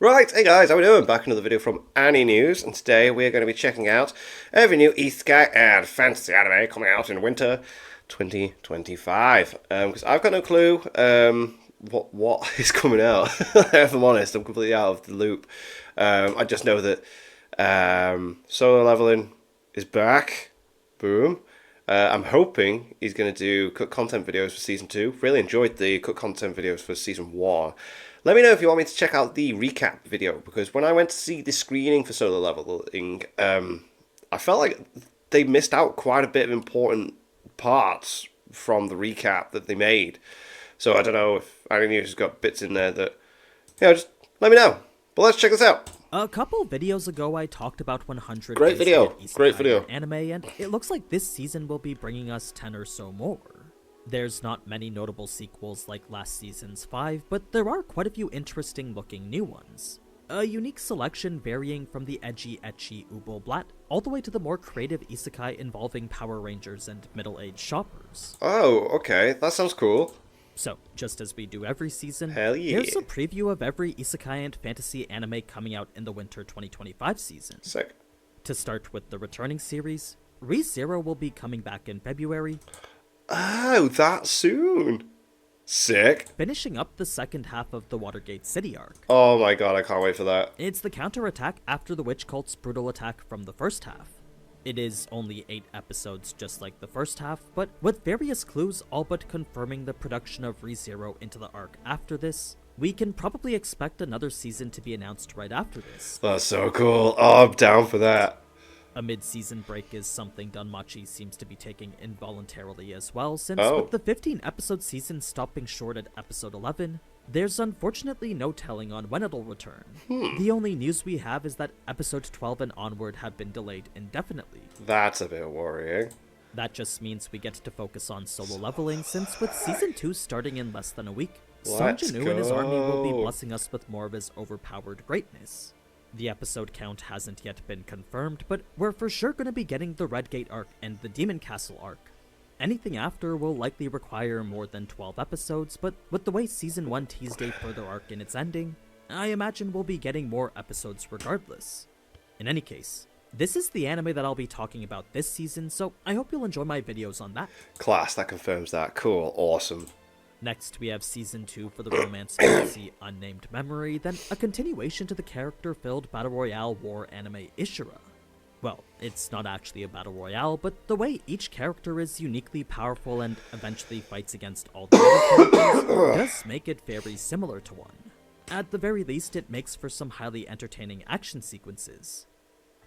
Right, hey guys, how we doing? Back another video from Annie News, and today we're going to be checking out every new Isekai and fantasy anime coming out in winter 2025. Because I've got no clue what is coming out. If I'm honest, I'm completely out of the loop. I just know that Solo Leveling is back. Boom. I'm hoping he's going to do cut content videos for Season 2. Really enjoyed the cut content videos for Season 1. Let me know if you want me to check out the recap video, because when I went to see the screening for Solo Leveling, I felt like they missed out quite a bit of important parts from the recap that they made. So I don't know if any of you's got bits in there that, just let me know. But let's check this out. A couple videos ago, I talked about 100 Great video. Great video. Anime, and it looks like this season will be bringing us 10 or so more. There's not many notable sequels like last season's 5, but there are quite a few interesting looking new ones. A unique selection varying from the edgy ecchi Ubo Blatt all the way to the more creative isekai involving Power Rangers and middle-aged shoppers. Oh, okay. That sounds cool. So, just as we do every season, Hell yeah. here's a preview of every isekai and fantasy anime coming out in the winter 2025 season. Sick. To start with the returning series, Re:Zero will be coming back in February. Oh, that soon. Sick. Finishing up the second half of the Watergate City arc. Oh my god, I can't wait for that. It's the counterattack after the Witch Cult's brutal attack from the first half. It is only 8 episodes just like the first half, but with various clues all but confirming the production of Re:Zero into the arc after this, we can probably expect another season to be announced right after this. That's so cool. Oh, I'm down for that. A mid-season break is something Danmachi seems to be taking involuntarily as well, since with the 15-episode season stopping short at episode 11, there's unfortunately no telling on when it'll return. The only news we have is that episode 12 and onward have bbeen delayed indefinitely. That's a bit worrying. That just means we get to focus on solo leveling, since with season 2 starting in less than a week, Song Jinwoo and his army will be blessing us with more of his overpowered greatness. The episode count hasn't yet been confirmed, but we're for sure going to be getting the Red Gate arc and the Demon Castle arc. Anything after will likely require more than 12 episodes, but with the way Season 1 teased a further arc in its ending, I imagine we'll be getting more episodes regardless. In any case, this is the anime that I'll be talking about this season, so I hope you'll enjoy my videos on that. Class, that confirms that. Cool, awesome. Next, we have Season 2 for the romance fantasy Unnamed Memory, then a continuation to the character-filled Battle Royale war anime Ishura. Well, it's not actually a Battle Royale, but the way each character is uniquely powerful and eventually fights against all the other characters does make it very similar to one. At the very least, it makes for some highly entertaining action sequences.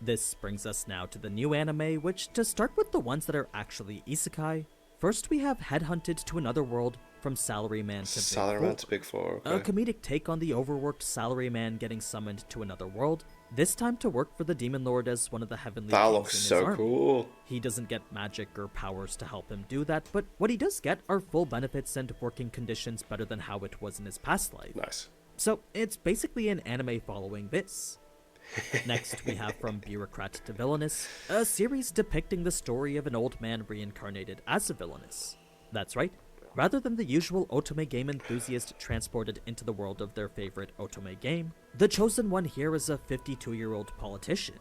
This brings us now to the new anime, which, to start with the ones that are actually isekai, first we have Headhunted to Another World from Salaryman to Big Four. Okay. A comedic take on the overworked salaryman getting summoned to another world, this time to work for the Demon Lord as one of the heavenly That kings looks in his so army. cool. He doesn't get magic or powers to help him do that, but what he does get are full benefits and working conditions better than how it was in his past life. Nice. So it's basically an anime following this. Next, we have From Bureaucrat to Villainous, a series depicting the story of an old man reincarnated as a villainous. That's right. Rather than the usual otome game enthusiast transported into the world of their favorite otome game, the chosen one here is a 52-year-old politician.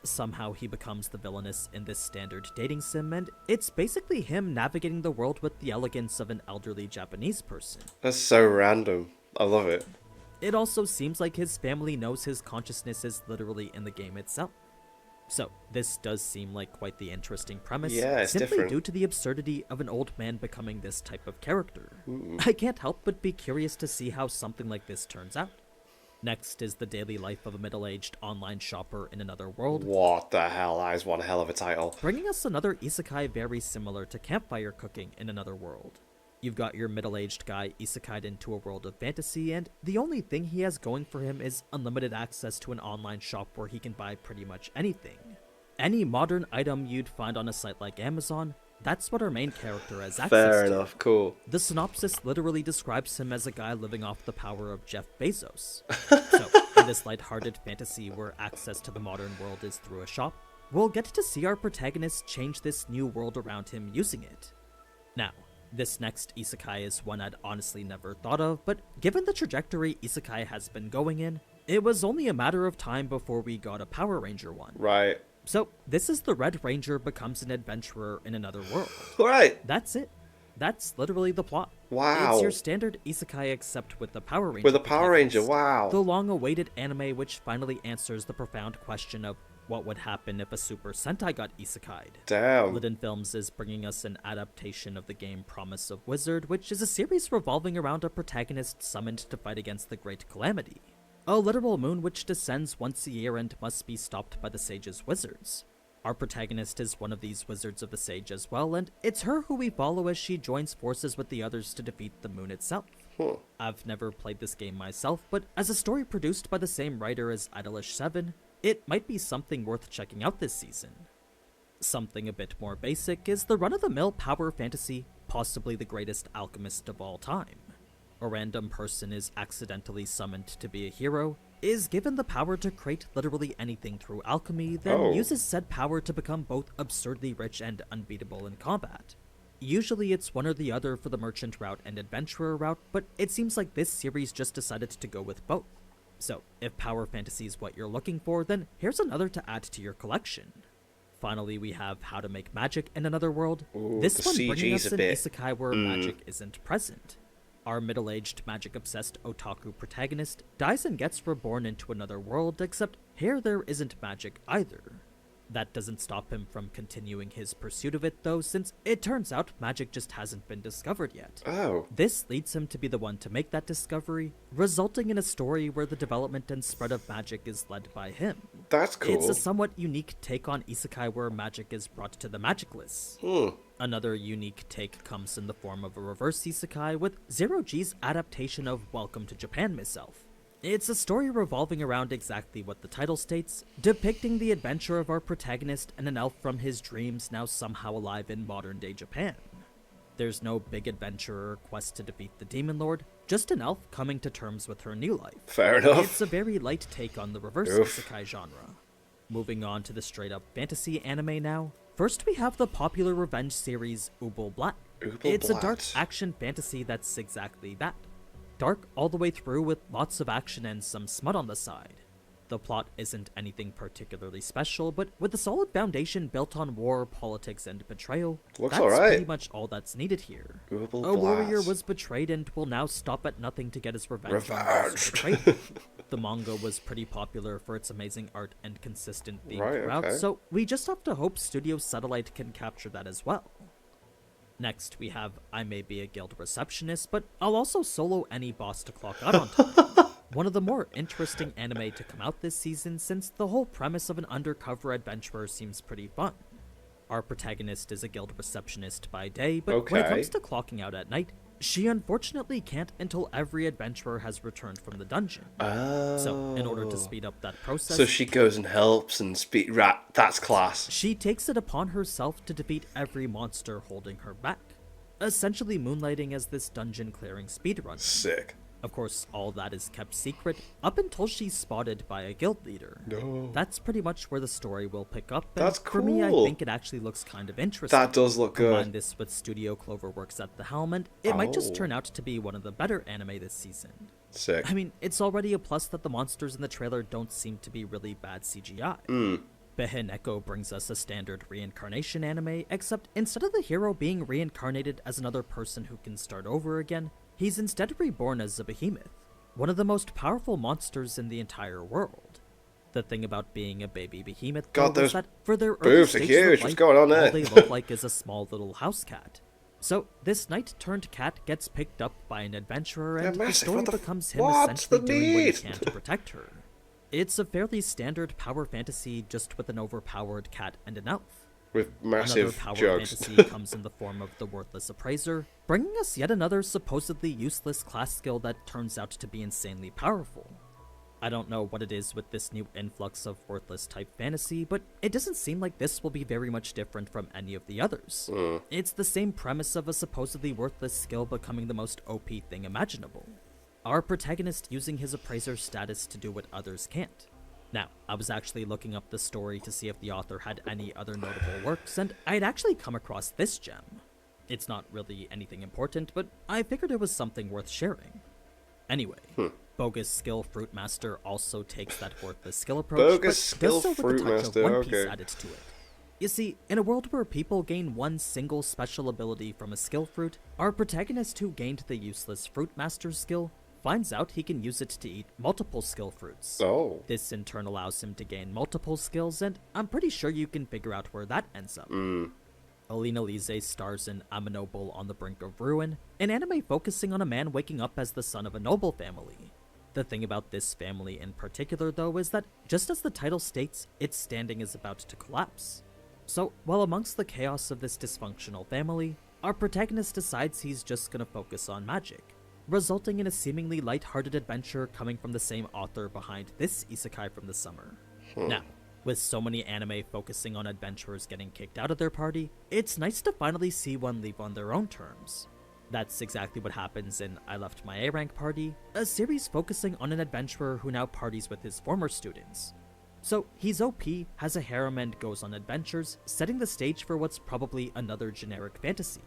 Somehow he becomes the villainous in this standard dating sim, and it's basically him navigating the world with the elegance of an elderly Japanese person. That's so random. I love it. It also seems like his family knows his consciousness is literally in the game itself. So, this does seem like quite the interesting premise, it's simply different. due to the absurdity of an old man becoming this type of character. I can't help but be curious to see how something like this turns out. Next is the daily life of a middle-aged online shopper in another world. What the hell? That is one hell of a title. Bringing us another isekai very similar to campfire cooking in another world. You've got your middle-aged guy isekai'd into a world of fantasy, and the only thing he has going for him is unlimited access to an online shop where he can buy pretty much anything. Any modern item you'd find on a site like Amazon, that's what our main character has access to. Fair enough, cool. The synopsis literally describes him as a guy living off the power of Jeff Bezos. So, in this lighthearted fantasy where access to the modern world is through a shop, we'll get to see our protagonist change this new world around him using it. Now, This next isekai is one I'd honestly never thought of, but given the trajectory isekai has been going in, It was only a matter of time before we got a Power Ranger one. Right. So, this is the Red Ranger becomes an adventurer in another world. Right. That's it. That's literally the plot. Wow. It's your standard isekai except with the Power Ranger. With a Power Ranger, wow. The long-awaited anime which finally answers the profound question of what would happen if a Super Sentai got isekai'd. Damn. Liden Films is bringing us an adaptation of the game Promise of Wizard, which is a series revolving around a protagonist summoned to fight against the Great Calamity. A literal moon which descends once a year and must be stopped by the Sage's wizards. Our protagonist is one of these wizards of the Sage as well, and it's her who we follow as she joins forces with the others to defeat the moon itself. I've never played this game myself, but as a story produced by the same writer as Idolish 7, it might be something worth checking out this season. Something a bit more basic is the run-of-the-mill power fantasy, possibly the greatest alchemist of all time. A random person is accidentally summoned to be a hero, is given the power to create literally anything through alchemy, then uses said power to become both absurdly rich and unbeatable in combat. Usually it's one or the other for the merchant route and adventurer route, but it seems like this series just decided to go with both. So, if power fantasy is what you're looking for, then here's another to add to your collection. Finally, we have How to Make Magic in Another World. This one bringing us an isekai where magic isn't present. Our middle-aged, magic-obsessed otaku protagonist dies and gets reborn into another world, except here there isn't magic either. That doesn't stop him from continuing his pursuit of it, though, since it turns out magic just hasn't been discovered yet. This leads him to be the one to make that discovery, resulting in a story where the development and spread of magic is led by him. That's cool. It's a somewhat unique take on isekai where magic is brought to the magicless. Another unique take comes in the form of a reverse isekai with Zero G's adaptation of Welcome to Japan Myself. It's a story revolving around exactly what the title states, depicting the adventure of our protagonist and an elf from his dreams now somehow alive in modern-day Japan. There's no big adventure or quest to defeat the Demon Lord, just an elf coming to terms with her new life. Fair enough. It's a very light take on the reverse isekai genre. Moving on to the straight-up fantasy anime now. First we have the popular revenge series Ubel Blatt. It's a dark action fantasy that's exactly that. Dark all the way through with lots of action and some smut on the side. The plot isn't anything particularly special, but with a solid foundation built on war, politics, and betrayal, that's pretty much all that's needed here. A warrior was betrayed and will now stop at nothing to get his revenge on those who betrayed him. The manga was pretty popular for its amazing art and consistent theme throughout, so we just have to hope Studio Satellite can capture that as well. Next, we have I May Be a Guild Receptionist, but I'll also solo any boss to clock out on time. One of the more interesting anime to come out this season, since the whole premise of an undercover adventurer seems pretty fun. Our protagonist is a guild receptionist by day, but when it comes to clocking out at night, she unfortunately can't until every adventurer has returned from the dungeon. So, in order to speed up that process... So she goes and helps and that's class. She takes it upon herself to defeat every monster holding her back, essentially moonlighting as this dungeon-clearing speedrunner. Sick. Of course, all that is kept secret up until she's spotted by a guild leader. That's pretty much where the story will pick up, and that's cool. For me, I think it actually looks kind of interesting. That does look good. Combine this with Studio Cloverworks at the helm, and it might just turn out to be one of the better anime this season. Sick. I mean, it's already a plus that the monsters in the trailer don't seem to be really bad CGI. Behen Echo brings us a standard reincarnation anime, except instead of the hero being reincarnated as another person who can start over again, he's instead reborn as a behemoth, one of the most powerful monsters in the entire world. The thing about being a baby behemoth is that for their early stages of life, all they look like is a small little house cat. So this knight-turned cat gets picked up by an adventurer, and the story becomes him essentially doing what he can to protect her. It's a fairly standard power fantasy, just with an overpowered cat and an elf. With massive power jugs. Fantasy comes in the form of the Worthless Appraiser, bringing us yet another supposedly useless class skill that turns out to be insanely powerful. I don't know what it is with this new influx of worthless type fantasy, but it doesn't seem like this will be very much different from any of the others. It's the same premise of a supposedly worthless skill becoming the most OP thing imaginable. Our protagonist using his appraiser status to do what others can't. Now, I was actually looking up the story to see if the author had any other notable works, and I'd actually come across this gem. It's not really anything important, but I figured it was something worth sharing. Anyway, Bogus Skill Fruit Master also takes that worthless skill approach, Bogus but Skill does so with Fruit a touch Master, of One Piece okay. added to it. You see, in a world where people gain one single special ability from a skill fruit, our protagonist who gained the useless Fruit Master's skill finds out he can use it to eat multiple skill fruits. Oh. This in turn allows him to gain multiple skills, and I'm pretty sure you can figure out where that ends up. Alina Lise stars in I'm a Noble on the Brink of Ruin, an anime focusing on a man waking up as the son of a noble family. The thing about this family in particular, though, is that just as the title states, its standing is about to collapse. So, while amongst the chaos of this dysfunctional family, our protagonist decides he's just gonna focus on magic, resulting in a seemingly light-hearted adventure coming from the same author behind this isekai from the summer. Now, with so many anime focusing on adventurers getting kicked out of their party, it's nice to finally see one leave on their own terms. That's exactly what happens in I Left My A-Rank Party, a series focusing on an adventurer who now parties with his former students. So, he's OP, has a harem, and goes on adventures, setting the stage for what's probably another generic fantasy.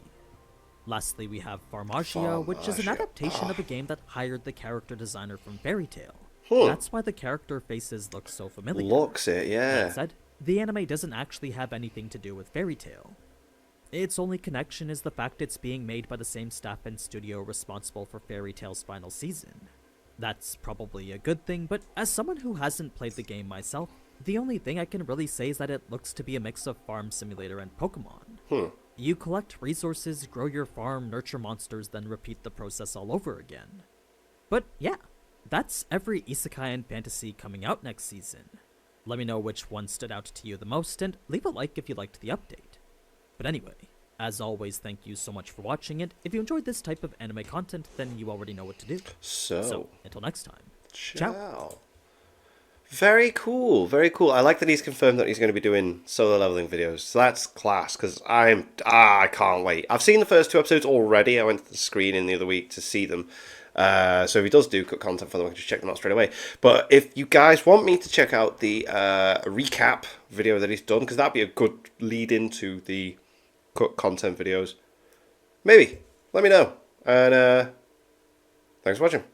Lastly, we have Farmagia, which is an adaptation of a game that hired the character designer from Fairy Tail. That's why the character faces look so familiar. Looks it, yeah. That said, the anime doesn't actually have anything to do with Fairy Tail. Its only connection is the fact it's being made by the same staff and studio responsible for Fairy Tail's final season. That's probably a good thing, but as someone who hasn't played the game myself, the only thing I can really say is that it looks to be a mix of Farm Simulator and Pokemon. You collect resources, grow your farm, nurture monsters, then repeat the process all over again. But yeah, that's every isekai and fantasy coming out next season. Let me know which one stood out to you the most, and leave a like if you liked the update. But anyway, as always, thank you so much for watching, and if you enjoyed this type of anime content, then you already know what to do. So until next time, ciao. Very cool, very cool. I like that he's confirmed that he's going to be doing solo leveling videos. So that's class, because I can't wait. I've seen the first 2 episodes already. I went to the screening the other week to see them. So if he does do cut content for them, I can just check them out straight away. But if you guys want me to check out the recap video that he's done, because that'd be a good lead into the cut content videos, maybe let me know. And thanks for watching.